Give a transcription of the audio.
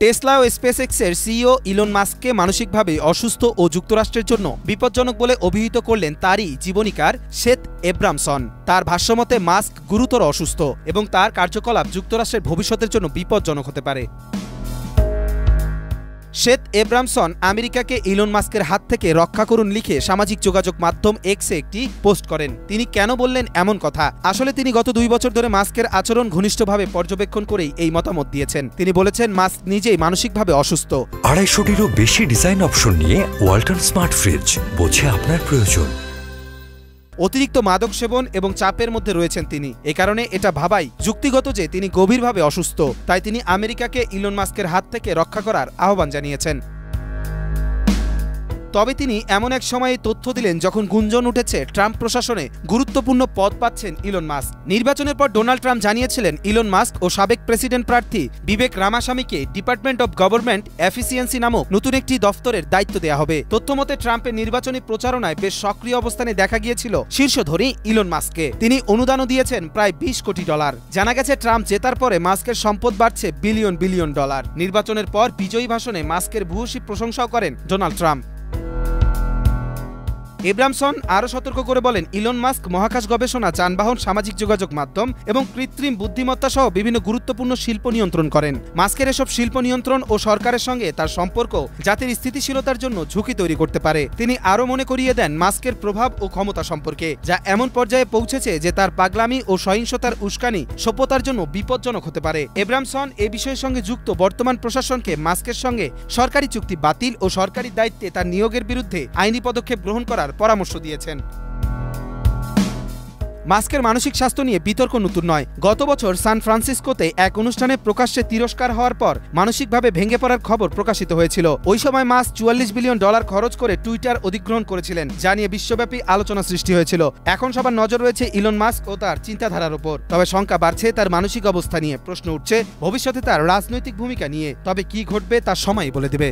Tesla ও স্পেসএক্সের CEO Elon মাস্ককে মানসিকভাবে অসুস্থ ও যুক্তরাষ্ট্রের জন্য বিপজ্জনক বলে অভিহিত করলেন তারই জীবনীকার সেথ এব্রামসন। তার ভাষ্যমতে মাস্ক গুরুতর অসুস্থ এবং তার কার্যকলাপ যুক্তরাষ্ট্রের ভবিষ্যতের জন্য বিপজ্জনক হতে পারে। সেথ এব্রামসন আমেরিকাকে ইলন মাস্কের হাত থেকে রক্ষা করুন লিখে সামাজিক যোগাযোগ মাধ্যম এক্সে একটি পোস্ট করেন। তিনি কেন বললেন এমন কথা? আসলে তিনি গত 2 বছর ধরে মাস্কের আচরণ ঘনিষ্ঠভাবে পর্যবেক্ষণ করেই এই মতামত দিয়েছেন। তিনি বলেছেন, মাস্ক নিজেই মানসিকভাবে অসুস্থ। 250-টিরও বেশি ডিজাইন অপশন নিয়ে ওয়ালটন স্মার্ট ফ্রিজ, বোঝে আপনার প্রয়োজন। অতিরিক্ত মাদক সেবন এবং চাপের মধ্যে রয়েছেন তিনি। এ কারণে এটা ভাবাই যুক্তিগত যে তিনি গভীরভাবে অসুস্থ। তাই তিনি আমেরিকাকে ইলন মাস্কের হাত থেকে রক্ষা করার আহ্বান জানিয়েছেন। তবে তিনি এমন এক সময়ে তথ্য দিলেন যখন গুঞ্জন উঠেছে ট্রাম্প প্রশাসনে গুরুত্বপূর্ণ পদ পাচ্ছেন ইলন মাস্ক। নির্বাচনের পর ডোনাল্ড ট্রাম্প জানিয়েছিলেন ইলন মাস্ক ও সাবেক প্রেসিডেন্ট প্রার্থী বিবেক রামাস্বামীকে ডিপার্টমেন্ট অব গভর্নমেন্ট এফিসিয়েন্সি নামক নতুন একটি দফতরের দায়িত্ব দেওয়া হবে। তথ্যমতে ট্রাম্পের নির্বাচনী প্রচারণায় বেশ সক্রিয় অবস্থানে দেখা গিয়েছিল শীর্ষধনী ইলন মাস্ককে। তিনি অনুদানও দিয়েছেন প্রায় $20 কোটি। জানা গেছে ট্রাম্প জেতার পরে মাস্কের সম্পদ বাড়ছে বিলিয়ন বিলিয়ন ডলার। নির্বাচনের পর বিজয়ী ভাষণে মাস্কের ভূয়সী প্রশংসাও করেন ডোনাল্ড ট্রাম্প। এব্রামসন আরও সতর্ক করে বলেন, ইলন মাস্ক মহাকাশ গবেষণা, যানবাহন, সামাজিক যোগাযোগ মাধ্যম এবং কৃত্রিম বুদ্ধিমত্তা সহ বিভিন্ন গুরুত্বপূর্ণ শিল্প নিয়ন্ত্রণ করেন। মাস্কের এসব শিল্প নিয়ন্ত্রণ ও সরকারের সঙ্গে তার সম্পর্ক জাতির স্থিতিশীলতার জন্য ঝুঁকি তৈরি করতে পারে। তিনি আরও মনে করিয়ে দেন মাস্কের প্রভাব ও ক্ষমতা সম্পর্কে, যা এমন পর্যায়ে পৌঁছেছে যে তার পাগলামি ও সহিংসতার উস্কানি সভ্যতার জন্য বিপজ্জনক হতে পারে। এব্রামসন এ বিষয়ের সঙ্গে যুক্ত বর্তমান প্রশাসনকে মাস্কের সঙ্গে সরকারি চুক্তি বাতিল ও সরকারি দায়িত্বে তার নিয়োগের বিরুদ্ধে আইনি পদক্ষেপ গ্রহণ করার পরামর্শ দিয়েছেন। মাস্কের মানসিক স্বাস্থ্য নিয়ে বিতর্ক নতুন নয়। গত বছর সান ফ্রান্সিসকোতে এক অনুষ্ঠানে প্রকাশ্যে তিরস্কার হওয়ার পর মানসিকভাবে ভেঙে পড়ার খবর প্রকাশিত হয়েছিল। ওই সময় মাস্ক $44 বিলিয়ন খরচ করে টুইটার অধিগ্রহণ করেছিলেন, যা নিয়ে বিশ্বব্যাপী আলোচনা সৃষ্টি হয়েছিল। এখন সবার নজর রয়েছে ইলন মাস্ক ও তার চিন্তাধারার উপর। তবে শঙ্কা বাড়ছে তার মানসিক অবস্থা নিয়ে। প্রশ্ন উঠছে ভবিষ্যতে তার রাজনৈতিক ভূমিকা নিয়ে। তবে কি ঘটবে তা সময়ই বলে দেবে।